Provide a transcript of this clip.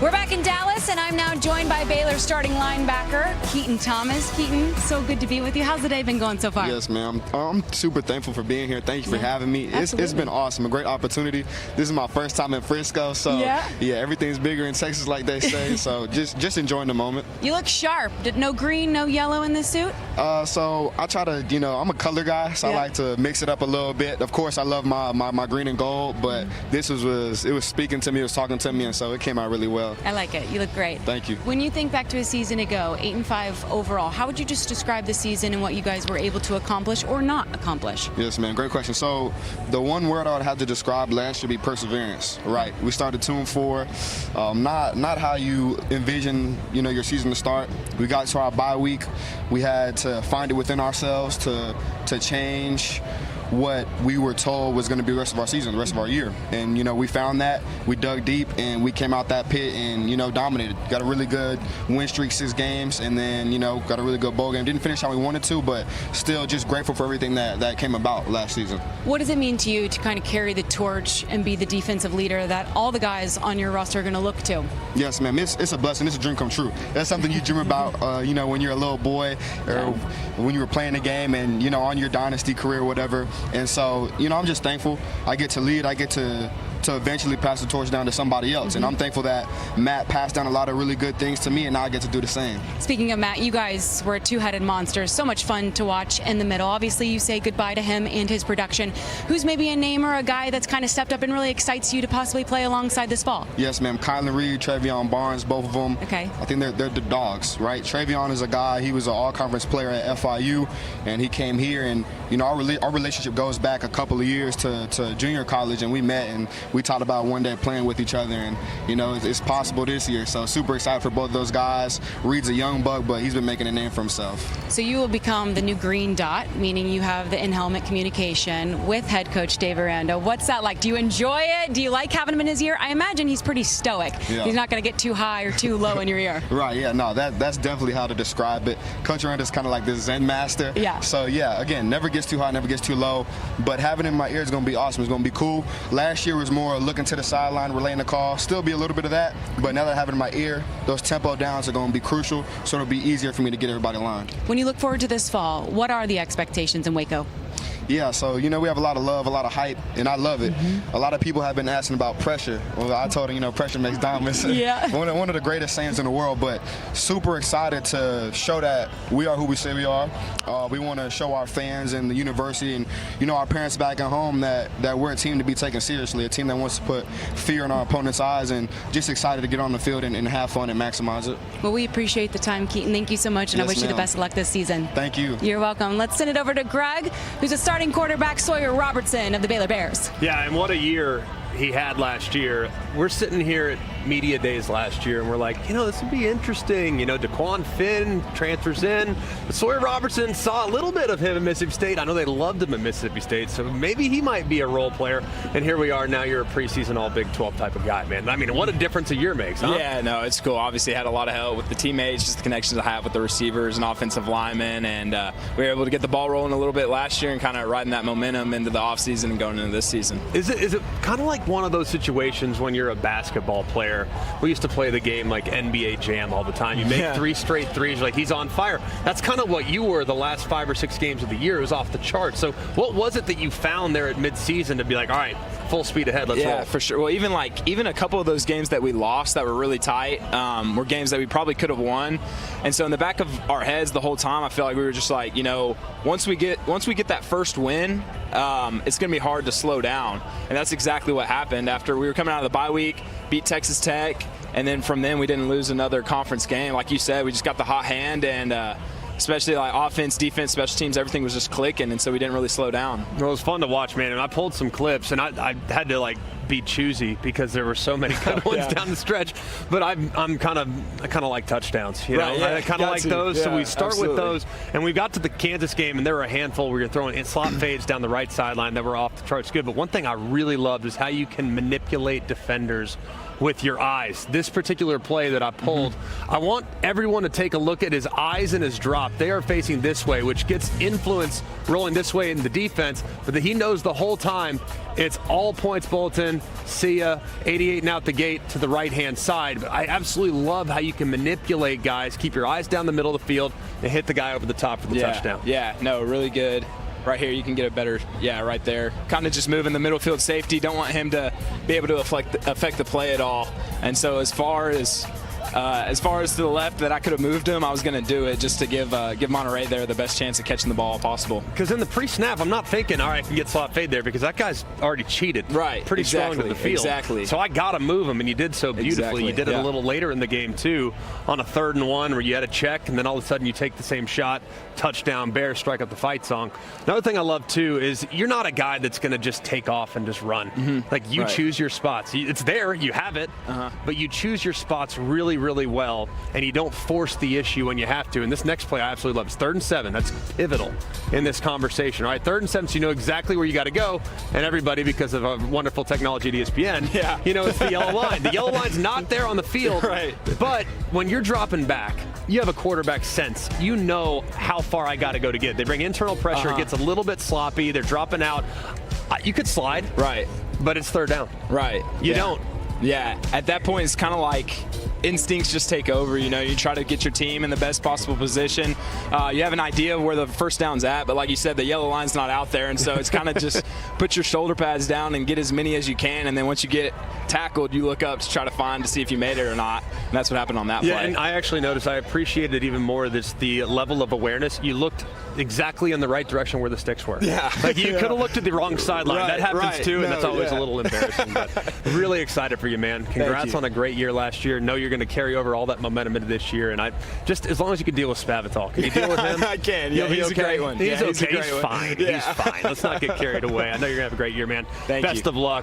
We're back in Dallas, and I'm now joined by Baylor starting linebacker Keaton Thomas. Keaton, so good to be with you. How's the day been going so far? Yes, ma'am. I'm super thankful for being here. Thank you for having me. It's been awesome, a great opportunity. This is my first time in Frisco, so yeah, everything's bigger in Texas, like they say. So just enjoying the moment. You look sharp. No green, no yellow in this suit? So I try to, I'm a color guy, so I like to mix it up a little bit. Of course, I love my green and gold, but this was speaking to me, it was talking to me, and so it came out really well. I like it. You look great. Thank you. When you think back to a season ago, 8-5 overall, how would you just describe the season and what you guys were able to accomplish or not accomplish? Yes, man. Great question. So the one word I would have to describe last year would be perseverance. Right. We started 2-4. Not how you envision, your season to start. We got to our bye week. We had to find it within ourselves to change what we were told was going to be the rest of our season, the rest of our year. And, we found that. We dug deep, and we came out that pit and, dominated. Got a really good win streak, 6 games, and then, got a really good bowl game. Didn't finish how we wanted to, but still just grateful for everything that came about last season. What does it mean to you to kind of carry the torch and be the defensive leader that all the guys on your roster are going to look to? Yes, ma'am. It's a blessing. It's a dream come true. That's something you dream about, when you're a little boy or when you were playing the game and, on your dynasty career or whatever. And so, I'm just thankful I get to lead. I get to eventually pass the torch down to somebody else. And I'm thankful that Matt passed down a lot of really good things to me, and now I get to do the same. Speaking of Matt, you guys were a two-headed monster. So much fun to watch in the middle. Obviously, you say goodbye to him and his production. Who's maybe a name or a guy that's kind of stepped up and really excites you to possibly play alongside this fall? Yes, ma'am. Kylan Reed, Travion Barnes, both of them. Okay. I think they're the dogs, right? Travion is a guy, he was an all-conference player at FIU, and he came here, and, our relationship goes back a couple of years to junior college, and we met, and we talked about one day playing with each other, and it's possible this year. So super excited for both of those guys. Reed's a young buck, but he's been making a name for himself. So you will become the new green dot, meaning you have the in-helmet communication with head coach Dave Aranda. What's that like? Do you enjoy it? Do you like having him in his ear? I imagine he's pretty stoic. Yeah. He's not going to get too high or too low in your ear. Right, yeah, no, that's definitely how to describe it. Coach Aranda's kind of like this Zen master. Yeah. So yeah, again, never gets too high, never gets too low, but having him in my ear is going to be awesome. It's going to be cool. Last year was more looking to the sideline, relaying the call. Still be a little bit of that, but now that I have it in my ear, those tempo downs are going to be crucial, so it'll be easier for me to get everybody lined. When you look forward to this fall, what are the expectations in Waco? Yeah, so, we have a lot of love, a lot of hype, and I love it. A lot of people have been asking about pressure. Well, I told them, pressure makes diamonds. Yeah. one of the greatest sayings in the world, but super excited to show that we are who we say we are. We want to show our fans and the university and, our parents back at home that we're a team to be taken seriously, a team that wants to put fear in our opponents' eyes, and just excited to get on the field and have fun and maximize it. Well, we appreciate the time, Keaton. Thank you so much, and Yes, I wish you the ma'am. best of luck this season. Thank you. You're welcome. Let's send it over to Greg, who's a starting quarterback, Sawyer Robertson of the Baylor Bears. Yeah, and what a year he had last year. We're sitting here at media days last year, and we're like, this would be interesting. DeQuan Finn transfers in. But Sawyer Robertson saw a little bit of him at Mississippi State. I know they loved him at Mississippi State, so maybe he might be a role player. And here we are now. You're a preseason all Big 12 type of guy, man. I mean, what a difference a year makes, huh? Yeah, no, it's cool. Obviously, had a lot of help with the teammates, just the connections I have with the receivers and offensive linemen, and we were able to get the ball rolling a little bit last year and kind of riding that momentum into the offseason and going into this season. Is it kind of like one of those situations when you're a basketball player? We used to play the game like NBA Jam all the time. You make 3 straight threes, like he's on fire. That's kind of what you were the last 5 or 6 games of the year. It was off the charts. So what was it that you found there at midseason to be like, all right, full speed ahead, let's roll? Yeah, for sure. Well, even a couple of those games that we lost that were really tight were games that we probably could have won. And so in the back of our heads the whole time, I feel like we were just like, once we get that first win, it's going to be hard to slow down. And that's exactly what happened after we were coming out of the bye week, beat Texas Tech, and then from then we didn't lose another conference game. Like you said, we just got the hot hand, and especially like offense, defense, special teams, everything was just clicking, and so we didn't really slow down. Well, it was fun to watch, man, and I pulled some clips, and I had to be choosy because there were so many good ones down the stretch. But I kind of like touchdowns, Right, yeah, I kind of like those. Yeah, so we start absolutely. with those, and we got to the Kansas game, and there were a handful where you're throwing slot fades down the right sideline that were off the charts good. But one thing I really loved is how you can manipulate defenders with your eyes. This particular play that I pulled, I want everyone to take a look at his eyes and his drop. They are facing this way, which gets influence rolling this way in the defense, but he knows the whole time it's all points bulletin, see ya, 88 and out the gate to the right-hand side. But I absolutely love how you can manipulate guys, keep your eyes down the middle of the field, and hit the guy over the top for the touchdown. Yeah, no, really good. Right here, you can get a better, right there. Kind of just moving the middle field safety. Don't want him to be able to affect the play at all. And so as far as to the left that I could have moved him, I was going to do it just to give Monterey there the best chance of catching the ball possible. Because in the pre-snap, I'm not thinking, all right, I can get slot fade there because that guy's already cheated. Right. Pretty strong to the field. Exactly. So I got to move him, and you did so beautifully. Exactly. You did it a little later in the game, too, on a 3rd and 1 where you had a check, and then all of a sudden you take the same shot, touchdown, Bears, strike up the fight song. Another thing I love, too, is you're not a guy that's going to just take off and just run. Like, you choose your spots. It's there. You have it. But you choose your spots really, really well, and you don't force the issue when you have to. And this next play I absolutely love. It's 3rd and 7. That's pivotal in this conversation. All right, 3rd and 7, so you know exactly where you got to go. And everybody, because of a wonderful technology at ESPN, you know it's the yellow line. The yellow line's not there on the field. Right. But when you're dropping back, you have a quarterback sense. You know how far I got to go to get. They bring internal pressure. It gets a little bit sloppy. They're dropping out. You could slide. Right. But it's 3rd down. Right. You don't. Yeah. At that point, it's kind of like instincts just take over. You know, you try to get your team in the best possible position. You have an idea of where the first down's at, but like you said, the yellow line's not out there, and so it's kind of just put your shoulder pads down and get as many as you can, and then once you get tackled, you look up to try to find to see if you made it or not. And that's what happened on that play. Yeah, and I actually noticed, I appreciated it even more, the level of awareness. You looked exactly in the right direction where the sticks were. Yeah. Like you could have looked at the wrong sideline. Right, that happens too, and that's always a little embarrassing. But really excited for you, man. Congrats on a great year last year. Know you're going to carry over all that momentum into this year, and I just, as long as you can deal with Spavital. Can you deal with him? I can. Yeah, he's okay? a great one. He's yeah, okay. He's fine. Yeah. He's fine. Let's not get carried away. I know you're going to have a great year, man. Thank you. Best of luck.